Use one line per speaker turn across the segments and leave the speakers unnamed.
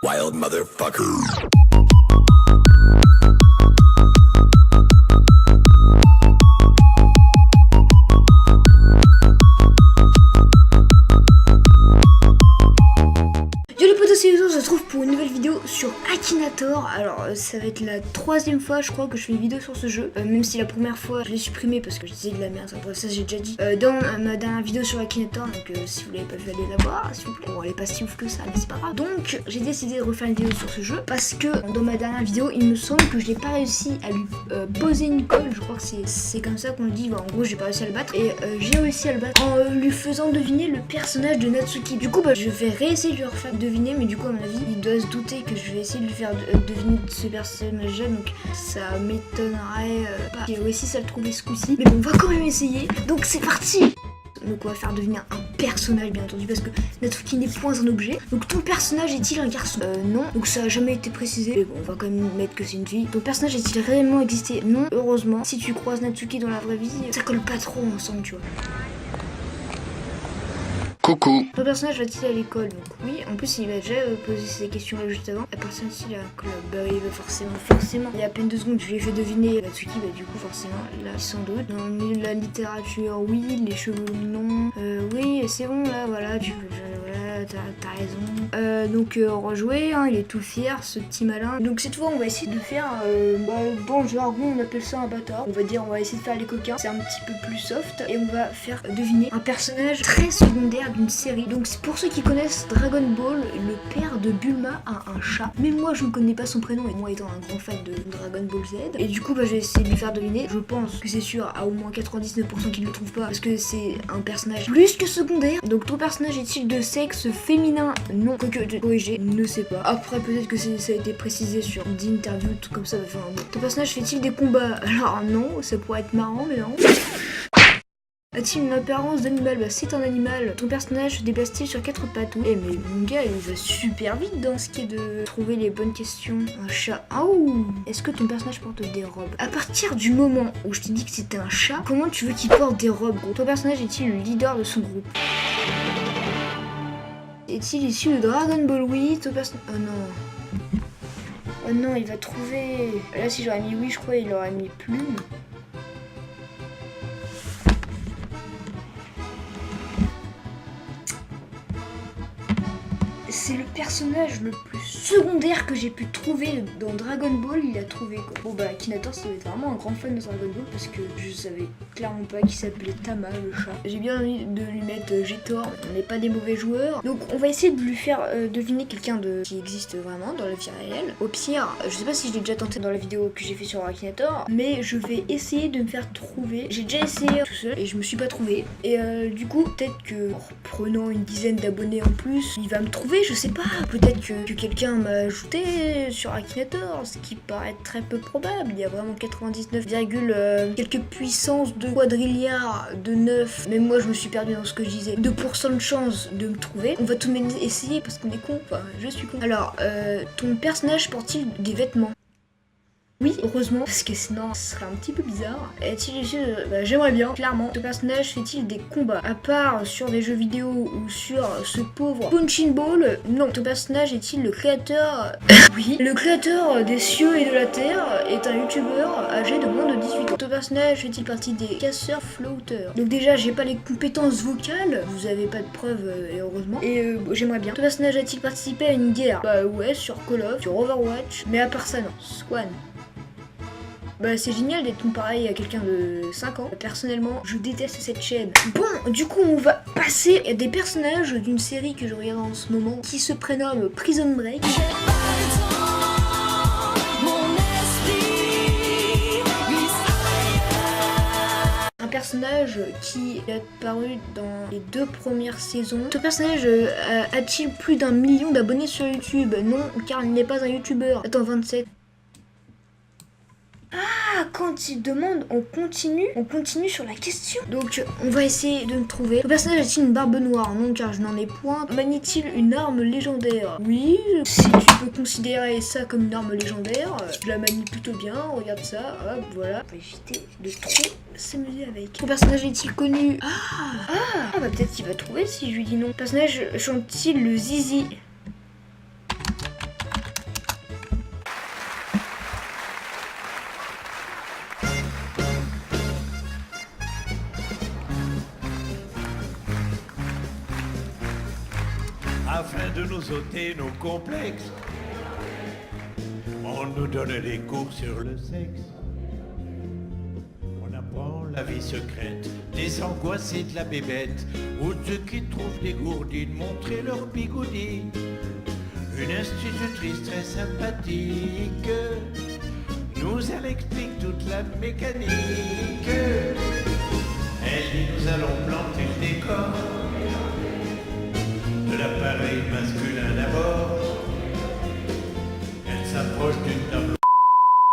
Wild motherfucker.
On se retrouve pour une nouvelle vidéo sur Akinator. Alors ça va être la troisième fois je crois que je fais une vidéo sur ce jeu, même si la première fois je l'ai supprimé parce que je disais de la merde. Bref, ça j'ai déjà dit dans ma dernière vidéo sur Akinator, donc si vous l'avez pas vu, allez la voir s'il vous plaît. Bon, elle est pas si ouf que ça mais c'est pas grave. Donc j'ai décidé de refaire une vidéo sur ce jeu parce que dans ma dernière vidéo il me semble que je n'ai pas réussi à lui poser une colle. Je crois que c'est comme ça qu'on le dit. En gros j'ai pas réussi à le battre et j'ai réussi à le battre en lui faisant deviner le personnage de Natsuki. Du coup je vais réessayer de lui refaire deviner, mais du coup à mon avis il doit se douter que je vais essayer de lui faire deviner ce personnage là, donc ça m'étonnerait pas qu'il réussisse à le trouver ce coup-ci, mais bon, on va quand même essayer, donc c'est parti. Donc on va faire devenir un personnage bien entendu parce que Natsuki n'est point un objet. Donc ton personnage est-il un garçon? Non, donc ça a jamais été précisé, mais bon, on va quand même mettre que c'est une fille. Ton personnage est-il réellement existé? Non, heureusement. Si tu croises Natsuki dans la vraie vie, ça colle pas trop ensemble, tu vois.
Coucou.
Ton personnage va-t-il à l'école? Donc oui, en plus il va déjà poser ces questions là juste avant. La personne s'il a un club, bah il va forcément. Il y a à peine 2 secondes, je lui ai fait deviner Natsuki, bah du coup forcément, là sans doute. Dans le milieu de la littérature, oui, les cheveux non. Oui, c'est bon là, voilà, voilà, t'as raison. Donc rejouer, hein, il est tout fier, ce petit malin. Donc cette fois on va essayer de faire, dans le jargon on appelle ça un bâtard. On va essayer de faire les coquins, c'est un petit peu plus soft. Et on va faire deviner un personnage très secondaire d'une série. Donc c'est pour ceux qui connaissent Dragon Ball, le père de Bulma a un chat. Mais moi je ne connais pas son prénom, et moi étant un grand fan de Dragon Ball Z. Et du coup je vais essayer de lui faire deviner. Je pense que c'est sûr à au moins 99% qu'il ne le trouve pas, parce que c'est un personnage plus que secondaire. Donc ton personnage est-il de sexe féminin? Non. Quoique corrigé, ne sais pas. Après peut-être que ça a été précisé sur des interviews, tout comme ça. Enfin, bon. Ton personnage fait-il des combats? Alors non, ça pourrait être marrant mais non. A-t-il une apparence d'animal? Bah c'est un animal. Ton personnage se déplace-t-il sur 4 pattes? Eh mais mon gars il va super vite dans ce qui est de trouver les bonnes questions. Un chat. Oh. Est-ce que ton personnage porte des robes? À partir du moment où je t'ai dit que c'était un chat, comment tu veux qu'il porte des robes, gros? Ton personnage est-il le leader de son groupe? Est-il issu de Dragon Ball? Oui. Ton personnage... Oh non. Oh non, il va trouver... Là si j'aurais mis oui, je crois il aurait mis plume. C'est le personnage le plus secondaire que j'ai pu trouver dans Dragon Ball, il a trouvé quoi. Bon bah Akinator ça doit être vraiment un grand fan de Dragon Ball parce que je savais clairement pas qu'il s'appelait Tama le chat. J'ai bien envie de lui mettre Jetor, on n'est pas des mauvais joueurs. Donc on va essayer de lui faire deviner quelqu'un qui existe vraiment dans la vie réelle. Au pire, je sais pas si je l'ai déjà tenté dans la vidéo que j'ai fait sur Akinator, mais je vais essayer de me faire trouver. J'ai déjà essayé tout seul et je me suis pas trouvé. Et du coup peut-être que en prenant une dizaine d'abonnés en plus, il va me trouver. Je sais pas, peut-être que quelqu'un m'a ajouté sur Akinator, ce qui paraît très peu probable. Il y a vraiment 99, quelques puissances de quadrilliards de 9. Même moi je me suis perdu dans ce que je disais. 2% de chance de me trouver. On va tout de même essayer parce qu'on est con. Enfin, je suis con. Alors, ton personnage porte-t-il des vêtements? Oui, heureusement, parce que sinon ce serait un petit peu bizarre. Est-il issu de... Bah, j'aimerais bien, clairement. Ce personnage fait-il des combats? À part sur des jeux vidéo ou sur ce pauvre Punching Ball? Non. Ton personnage est-il le créateur... Oui. Le créateur des cieux et de la terre est un youtubeur âgé de moins de 18 ans. Ton personnage fait-il partie des casseurs floateurs? Donc déjà, j'ai pas les compétences vocales. Vous avez pas de preuves, et heureusement. Et j'aimerais bien. Ton personnage a-t-il participé à une guerre? Bah ouais, sur Call of, sur Overwatch. Mais à part ça, non. Swan. Bah c'est génial d'être pareil à quelqu'un de 5 ans. Personnellement, je déteste cette chaîne. Bon, du coup on va passer à des personnages d'une série que je regarde en ce moment qui se prénomme Prison Break. Un personnage qui est apparu dans les 2 premières saisons. Ce personnage a-t-il plus d'1 million d'abonnés sur YouTube? Non, car il n'est pas un youtubeur. Attends, 27. Ah, quand il demande, on continue sur la question. Donc, on va essayer de me trouver. Le personnage a-t-il une barbe noire? Non, car je n'en ai point. Manie-t-il une arme légendaire? Oui, si tu peux considérer ça comme une arme légendaire, je la manie plutôt bien. Regarde ça, hop, voilà. On va éviter de trop s'amuser avec. Ton personnage est-il connu? Ah, bah peut-être qu'il va trouver si je lui dis non. Le personnage chante-t-il le zizi?
de nous ôter nos complexes. On nous donne des cours sur le sexe. On apprend la vie secrète des angoissés de la bébête, ou ceux qui trouvent dégourdis de montrer leur bigoudi. Une institutrice très sympathique nous elle explique toute la mécanique. Elle dit nous allons planter le décor de l'appareil masculin d'abord. Elle s'approche d'une table.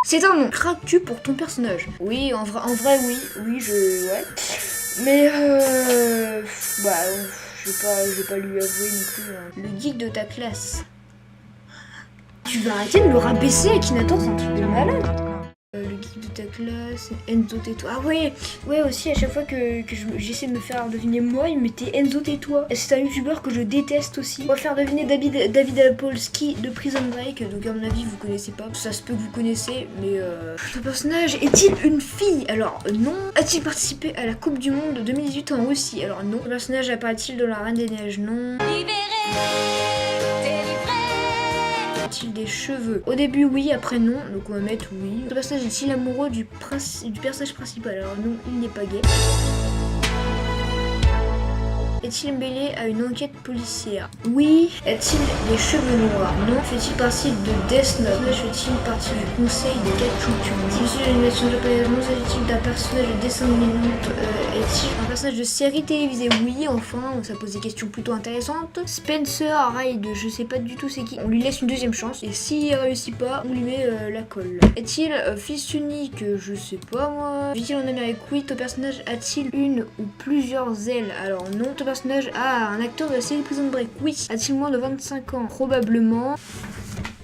C'est un nom. Craques-tu pour ton personnage? Oui, en vrai, oui. Oui, ouais. Mais bah, je vais pas lui avouer non plus. Hein. Le geek de ta classe. Tu vas arrêter de me rabaisser, Akinator, c'est un truc de malade. Le geek de ta classe, Enzo tais-toi. Ah ouais aussi, à chaque fois que j'essaie de me faire deviner moi, il mettait Enzo tais-toi. C'est un youtubeur que je déteste aussi. On va faire deviner David Apolsky de Prison Break, donc à mon avis vous connaissez pas. Ça se peut que vous connaissez, mais ce personnage est-il une fille? Alors non. A-t-il participé à la Coupe du Monde 2018 en Russie? Alors non. Le personnage apparaît-il dans La Reine des Neiges? Non. A-t-il des cheveux? Au début oui, après non, donc on va mettre oui. Ce personnage est-il amoureux du personnage principal? Alors non, il n'est pas gay. Est-il mêlé à une enquête policière? Oui. A-t-il des cheveux noirs? Non. Fait-il partie de Death Note? Fait-il partie du conseil des 4 cultures? Est-il l'animation japonaise? Non. S'agit-il d'un personnage de dessin animé? Est-il un personnage de série télévisée? Oui, enfin, ça pose des questions plutôt intéressantes. Spencer Hyde, je sais pas du tout c'est qui. On lui laisse une deuxième chance, et s'il réussit pas, on lui met la colle. Est-il fils unique? Je sais pas moi. Vit-il en Amérique? Oui. Ton personnage a-t-il une ou plusieurs ailes? Alors non. Ton personnage un acteur de la série Prison Break? Oui. A-t-il moins de 25 ans? Probablement.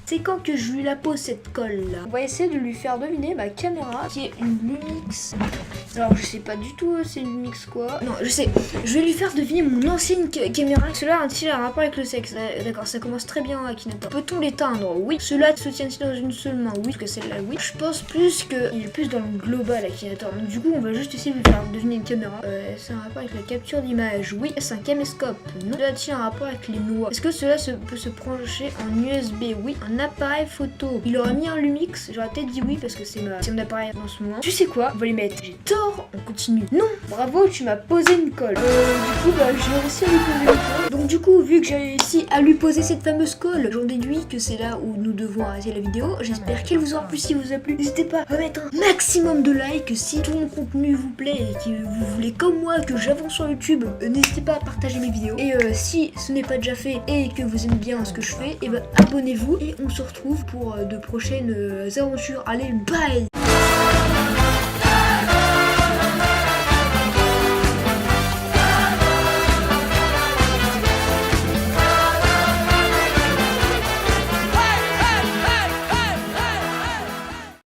C'est quand que je lui la pose cette colle là. On va essayer de lui faire deviner ma caméra qui est une Lumix. Alors je sais pas du tout c'est une Lumix quoi. Non je sais. Je vais lui faire deviner mon ancienne caméra. Cela a-t-il un rapport avec le sexe? D'accord, ça commence très bien Akinator. Peut-on l'éteindre? Oui. Cela se tient-il dans une seule main? Oui. Parce que celle-là oui. Je pense plus qu'il est plus dans le global Akinator. Donc du coup on va juste essayer de lui faire deviner une caméra. C'est un rapport avec la capture d'image? Oui. Est-ce un caméscope? Non. Cela a-t-il un rapport avec les noix? Est-ce que cela peut se brancher en USB? Oui. Un appareil photo. Il aurait mis un Lumix, j'aurais peut-être dit oui parce que c'est mon appareil en ce moment. Tu sais quoi? On va les mettre. J'ai tort, on continue. Non, bravo, tu m'as posé une colle. Du coup, bah, j'ai réussi à lui poser une colle. Donc du coup, vu que j'ai réussi à lui poser cette fameuse colle, j'en déduis que c'est là où nous devons arrêter la vidéo. J'espère qu'elle vous aura plu. Si vous a plu, n'hésitez pas à mettre un maximum de likes. Si tout mon contenu vous plaît et que vous voulez comme moi que j'avance sur YouTube, n'hésitez pas à partager mes vidéos. Et si ce n'est pas déjà fait et que vous aimez bien ce que je fais, et bah abonnez-vous et on se retrouve pour de prochaines aventures. Allez, bye!